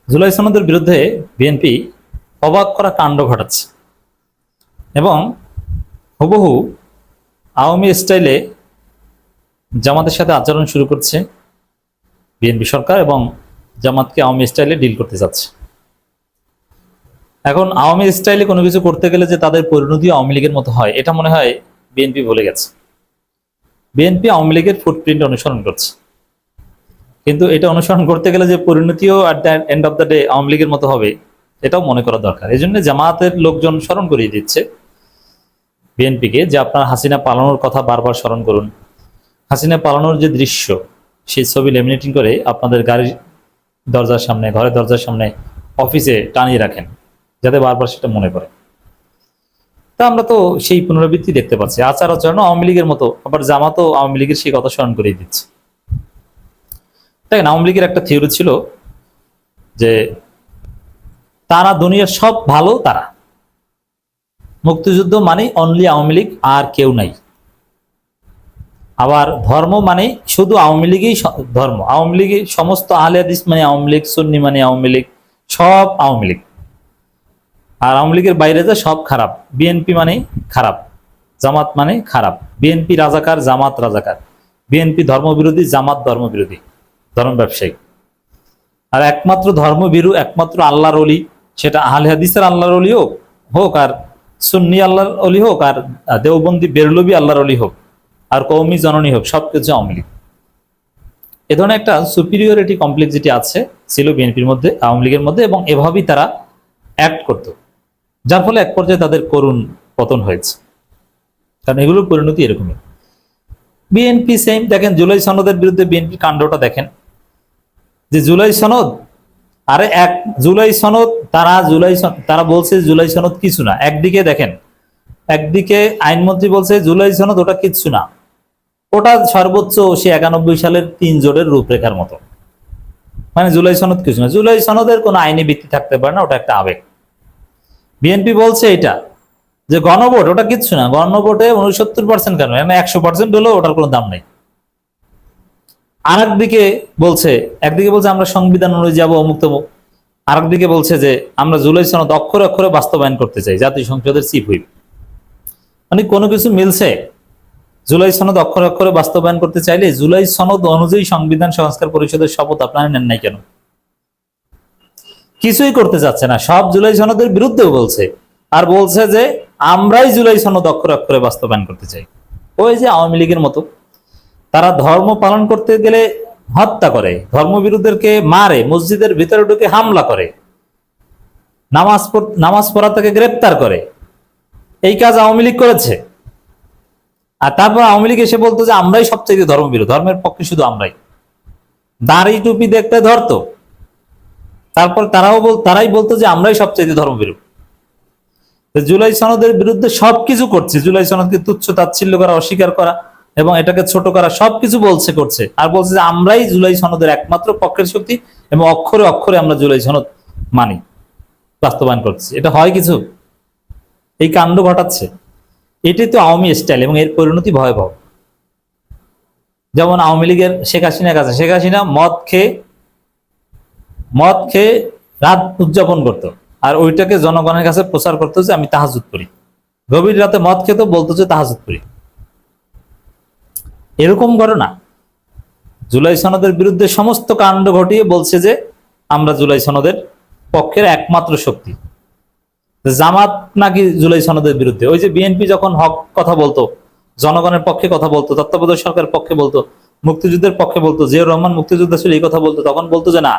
জুলাই সনদের বিরুদ্ধে বিএনপি অবাক করা কাণ্ড ঘটাচ্ছে এবং হুবহু আওয়ামী স্টাইলে জামাতের সাথে আচরণ শুরু করছে বিএনপি সরকার এবং জামাতকে আওয়ামী স্টাইলে ডিল করতে যাচ্ছে। এখন আওয়ামী স্টাইলে কোনো কিছু করতে গেলে যে তাদের পরিণতি আওয়ামী লীগের মতো হয়, এটা মনে হয় বিএনপি ভুলে গেছে। বিএনপি আওয়ামী লীগের ফুটপ্রিন্ট অনুসরণ করছে, কিন্তু এটা অনুসরণ করতে গেলে যে পরিণতিও at the end of the day Awami লীগের মতো হবে, এটাও মনে করা দরকার। এই জন্য জামাতের লোকজন স্মরণ করিয়ে দিচ্ছে বিএনপিকে যে আপনার হাসিনা পালানোর কথা বারবার স্মরণ করুন। হাসিনা পালানোর যে দৃশ্য, সেই ছবি লেমিনেটিং করে আপনাদের গাড়ির দরজার সামনে, ঘরের দরজার সামনে, অফিসে টানিয়ে রাখেন, যাতে বারবার সেটা মনে পড়ে। তা আমরা তো সেই পুনরাবৃত্তি দেখতে পাচ্ছি। আচার আচরণ আওয়ামী লীগের মতো, আবার জামাতও আওয়ামী লীগের সেই কথা স্মরণ করিয়ে দিচ্ছে। দেখেন, আওয়ামী লীগের একটা থিওরি ছিল যে তারা দুনিয়ার সব ভালো, তারা মুক্তিযুদ্ধ মানে অনলি আওয়ামী লীগ, আর কেউ নাই। আবার ধর্ম মানে শুধু আওয়ামী লীগই ধর্ম, আওয়ামী লীগের সমস্ত আহলে হাদিস মানে আওয়ামী লীগ, সুন্নি মানে আওয়ামী লীগ, সব আওয়ামী লীগ। আর আওয়ামী লীগের বাইরে যা সব খারাপ। বিএনপি মানে খারাপ, জামাত মানে খারাপ। বিএনপি রাজাকার, জামাত রাজাকার। বিএনপি ধর্মবিরোধী, জামাত ধর্মবিরোধী, ধর্ম ব্যবসায়ী। আর একমাত্র ধর্মভীরু, একমাত্র আল্লাহর অলি, সেটা আহলে হাদিসের আল্লাহর অলি হোক, আর সুন্নি আল্লাহর অলি হোক, আর দেওবন্দি বেরলবি আল্লাহর অলি হোক, আর কওমি জননী হোক, সবকিছু আওয়ামী লীগ। এ ধরনের একটা সুপিরিয়রিটি কমপ্লেক্সিটি আছে, ছিল বিএনপির মধ্যে, আওয়ামী লীগের মধ্যে, এবং এভাবেই তারা অ্যাক্ট করত, যার ফলে এক পর্যায়ে তাদের করুণ পতন হয়েছে। কারণ এগুলোর পরিণতি এরকমই। BNP same. দেখেন জুলাই সনদের বিরুদ্ধে বিএনপি কাণ্ডটা দেখেন, যে জুলাই সনদ, আরে এক জুলাই সনদ, তারা বলছে জুলাই সনদ কিছু না। একদিকে দেখেন, একদিকে আইনমন্ত্রী বলছে জুলাই সনদ ওটা কিচ্ছু না, ওটা সর্বোচ্চ সে 91 সালের 3 জোটের রূপরেখার মতো। মানে জুলাই সনদ কিছু না, জুলাই সনদের কোনো আইনি ভিত্তি থাকতে পারে না, ওটা একটা আবেগ। বিএনপি বলছে এটা যে গণভোট ওটা কিচ্ছু না, গণভোটে 69% কেন, 100% হলেও ওটার কোনো দাম নেই। আর একদিকে বলছে আমরা সংবিধান অনুযায়ী যাবো, অমুক তমুক। আর একদিকে বলছে যে আমরা জুলাই সনদ অক্ষরে অক্ষরে বাস্তবায়ন করতে চাই, জাতীয় সংসদের চিফ হুইপ। মানে কোনো কিছু মিলছে? জুলাই সনদ অক্ষরে অক্ষরে বাস্তবায়ন করতে চাইলে জুলাই সনদ অনুযায়ী সংবিধান সংস্কার পরিষদের শপথ আপনারা নেন নাই কেন? কিছুই করতে চাচ্ছে না, সব জুলাই সনদের বিরুদ্ধেও বলছে, আর বলছে যে আমরাই জুলাই সনদ অক্ষরে অক্ষরে বাস্তবায়ন করতে চাই। ওই যে আওয়ামী লীগের মতো, তারা ধর্ম পালন করতে গেলে হত্যা করে, ধর্মবিরোধীদেরকে মারে, মসজিদের ভিতরে ঢুকে হামলা করে, নামাজ পড়া থেকে গ্রেপ্তার করে। এই কাজ আওয়ামী লীগ করেছে। আর তারপর আওয়ামী লীগ এসে বলতো যে আমরাই সবচেয়ে ধর্মবিরোধী, ধর্মের পক্ষে শুধু আমরাই। দাড়ি টুপি দেখতে ধরতো, তারপর তারাই বলতো যে আমরাই সবচেয়ে ধর্মবিরোধী। জুলাই সনদের বিরুদ্ধে সবকিছু করছে, জুলাই সনদকে তুচ্ছ তাচ্ছিল্য করা, অস্বীকার করা এবং এটাকে ছোট করা, সবকিছু করছে। আর বলছে যে আমরাই জুলাই সনদের একমাত্র পক্ষের শক্তি এবং অক্ষরে অক্ষরে আমরা জুলাই সনদ মানি, বাস্তবায়ন করছি। এটা হয় কিছু? এই কাণ্ড ঘটাচ্ছে, এটাই তো আওয়ামী স্টাইল, এবং এর পরিণতি ভয়াবহ। যেমন আওয়ামী লীগের শেখ হাসিনার কাছে, শেখ হাসিনা মদ খেয়ে রাত উদযাপন করতো, আর ওইটাকে জনগণের কাছে প্রচার করতো যে আমি তাহাজ্জুদ করি। গভীর রাতে মদ খেতো, বলতো যে তাহাজ্জুদ করি। এরকম ঘটনা। জুলাই সনদের বিরুদ্ধে সমস্ত কাণ্ড ঘটিয়ে বলছে যে আমরা জুলাই সনদের পক্ষের একমাত্র শক্তি। জামাত নাকি জুলাই সনদের বিরুদ্ধে। ওই যে বিএনপি যখন হক কথা বলতো, জনগণের পক্ষে কথা বলতো, তত্ত্বাবধায়ক সরকারের পক্ষে বলতো, মুক্তিযুদ্ধের পক্ষে বলতো, জিয়াউর রহমান মুক্তিযোদ্ধা ছিল, এই কথা বলতো, তখন বলতো যে না,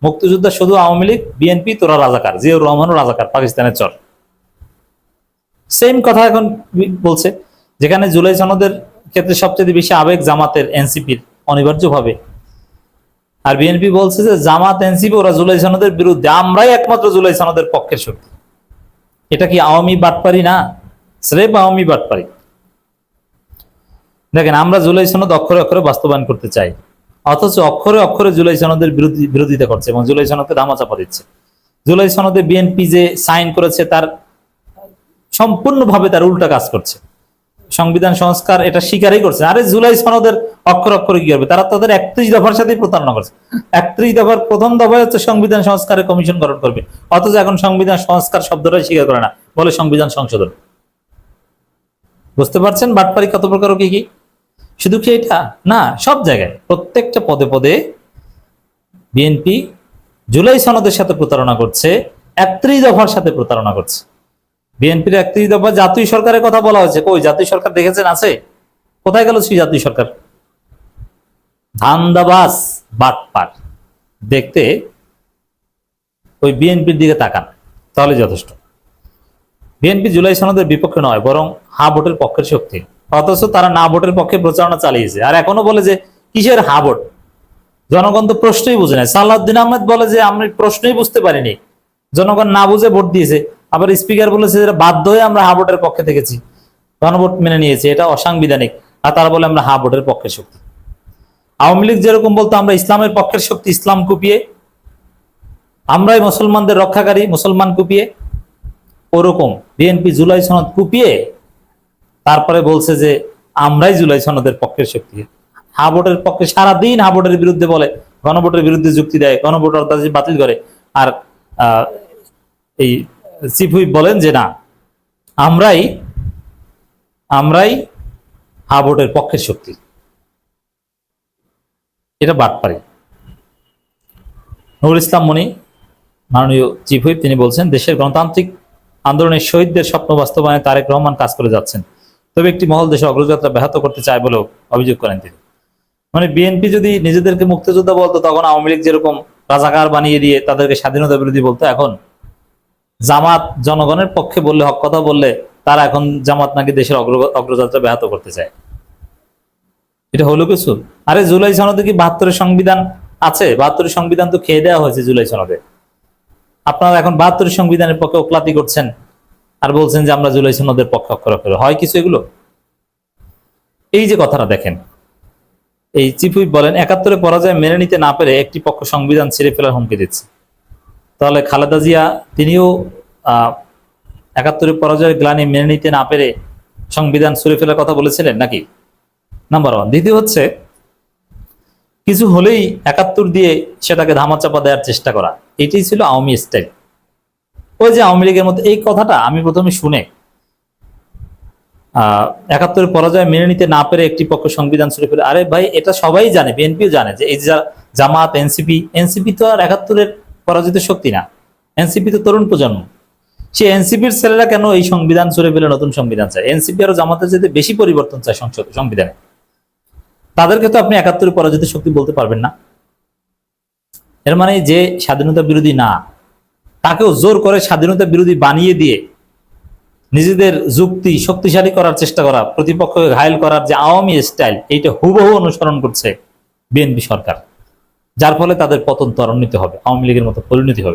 মুক্তিযোদ্ধা শুধু আওয়ামী লীগ, বিএনপি তোরা রাজাকার, জিয়াউর রহমানও রাজাকার, পাকিস্তানের চর। সেম কথা এখন বলছে, যেখানে জুলাই সনদের ক্ষেত্রে সবচেয়ে বেশি আবেগ জামাতের, এনসিপির অনিবার্যভাবে। আর বিএনপি বলছে যে জামাত, এনসিপি ওরা জুলাই সনদের বিরুদ্ধে, আমরাই একমাত্র জুলাই সনদের পক্ষের শক্তি। এটা কি আওয়ামী বাটপারি না? স্রেফ আওয়ামী বাটপারি। দেখেন, আমরা জুলাই সনদ অক্ষরে অক্ষরে বাস্তবায়ন করতে চাই, অথচ অক্ষরে অক্ষরে জুলাই সনদের বিরোধিতা করছে এবং জুলাই সনদকে ধামাচাপা দিচ্ছে। জুলাই সনদে বিএনপি যে সাইন করেছে তার সম্পূর্ণভাবে তার উল্টা কাজ করছে। সংবিধান সংস্কার এটা স্বীকারই করছে। আরে জুলাই সনদের অক্ষর অক্ষরে কি করবে, তারা তাদের 31 দফার সাথে প্রতারণা করছে। 31 দফার প্রথম দফায় হচ্ছে সংবিধান সংস্কারের কমিশন গঠন করবে, অথচ এখন সংবিধান সংস্কার শব্দটাই স্বীকার করে না, বলে সংবিধান সংশোধন। বুঝতে পারছেন বাটপারি কত প্রকার, কি কি? শুধু কি এটা না, সব জায়গায় প্রত্যেকটা পদে পদে বিএনপি জুলাই সনদের সাথে প্রতারণা করছে, 31 দফার সাথে প্রতারণা করছে। বিএনপির 31 দফা জাতীয় সরকারের কথা বলা হয়েছে, কই জাতীয় সরকার দেখেছেন আছে? কোথায় গেল সেই জাতীয় সরকার? ধান্দাবাজ বাটপার। দেখতে ওই বিএনপির দিকে তাকান, তাহলে যথেষ্ট। বিএনপি জুলাই সনদের বিপক্ষে নয়, বরং হা ভোটের পক্ষের শক্তি, অথচ তারা না ভোটের পক্ষে প্রচারণা চালিয়েছে। আর এখনো বলে যে কিসের হা ভোট, জনগণ তো প্রশ্নই বুঝে নাই। সালাউদ্দিন আহমেদ বলে যে আমি প্রশ্নই বুঝতে পারিনি, জনগণ না বুঝে ভোট দিয়েছে। আবার স্পিকার বলেছে যে বাধ্য হয়ে আমরা হা ভোটের পক্ষে থেকেছি, গণভোট মেনে নিয়েছে, এটা অসাংবিধানিক। আর তারা বলে আমরা হা ভোটের পক্ষের শক্তি। আওয়ামী লীগ যেরকম বলতো আমরা ইসলামের পক্ষের শক্তি, ইসলাম কুপিয়ে, আমরাই মুসলমানদের রক্ষাকারী, মুসলমান কুপিয়ে, ওরকম বিএনপি জুলাই সনদ কুপিয়ে তারপরে বলছে যে আমরাই জুলাই সনদের পক্ষের শক্তি। হা ভোটের পক্ষে সারাদিন হা ভোটের বিরুদ্ধে বলে, গণভোটের বিরুদ্ধে যুক্তি দেয়, গণভোট বাতিল করে। আর এই চিফ হুইপ বলেন যে না, আমরাই হা ভোটের পক্ষের শক্তি। এটা বাটপারি। নুরুল ইসলাম মনি, মাননীয় চিফ হুইপ, তিনি বলছেন দেশের গণতান্ত্রিক আন্দোলনের শহীদদের স্বপ্ন বাস্তবায়নে তারেক রহমান কাজ করে যাচ্ছেন, তবে একটি মহল দেশের অগ্রযাত্রা ব্যাহত করতে চায় বলেও অভিযোগ করেন তিনি। মানে বিএনপি যদি নিজেদেরকে মুক্তিযোদ্ধা বলতো, তখন আওয়ামী লীগ যেরকম রাজাকার বানিয়ে দিয়ে তাদেরকে স্বাধীনতা বিরোধী বলতো, এখন জামাত জনগণের পক্ষে বললে, হক কথা বললে, তারা এখন জামাত নাকি দেশের অগ্রযাত্রা ব্যাহত করতে চায়। এটা হলো কিছু? আরে জুলাই সনদে কি 72-এর সংবিধান আছে? 72-এর সংবিধান তো খেয়ে দেওয়া হয়েছে জুলাই সনদে। আপনারা এখন 72-এর সংবিধানের পক্ষে ওকলাতি করছেন আর বলছেন যে আমরা জুলাই সনদের পক্ষে অক্ষর অক্ষরে। হয় কিছু এগুলো? এই যে কথাটা দেখেন, এই চিফ হুইপ বলেন 71-এ পরাজয় মেনে নিতে না পেরে একটি পক্ষ সংবিধান ছিঁড়ে ফেলার হুমকি দিচ্ছে। তাহলে খালেদা জিয়া তিনিও 71-এর পরাজয়ের গ্লানি মেনে নিতে না পেরে সংবিধান ছিঁড়ে ফেলার কথা বলেছিলেন নাকি? নাম্বার 1। দ্বিতীয় হচ্ছে, কিছু হলেই 71 দিয়ে সেটাকে ধামাচাপা দেওয়ার চেষ্টা করা, এটাই ছিল আওয়ামী স্টাইল। ওই যে আওয়ামী লীগের মতো, এই কথাটা আমি প্রথমে শুনে 71-এর পরাজয় মেনে নিতে না পেরে একটি পক্ষ সংবিধান ছিঁড়ে ফেলে, আরে ভাই এটা সবাই জানে, বিএনপিও জানে যে এই জামাত, এনসিপি তো আর 71-এর পরাজিত শক্তি না। এনসিপি তো তরুণ প্রজন্ম, সে এনসিপির ছেলেরা কেন এই সংবিধান ছিঁড়ে ফেলে নতুন সংবিধান চায়? এনসিপি আরো জামাতের যেতে বেশি পরিবর্তন চায় সংবিধানে। তাদেরকে তো আপনি 71-এর পরাজিত শক্তি বলতে পারবেন না। এর মানে যে স্বাধীনতা বিরোধী না, তাকেও জোর করে স্বাধীনতা বিরোধী বানিয়ে দিয়ে নিজেদের যুক্তি শক্তিশালী করার চেষ্টা করা, প্রতিপক্ষকে ঘায়েল করার যে আওয়ামী স্টাইল, এইটা হুবহু অনুসরণ করছে বিএনপি সরকার, যার ফলে তাদের পতন ত্বরান্বিত হবে, আওয়ামী লীগের মতো পরিণতি হবে।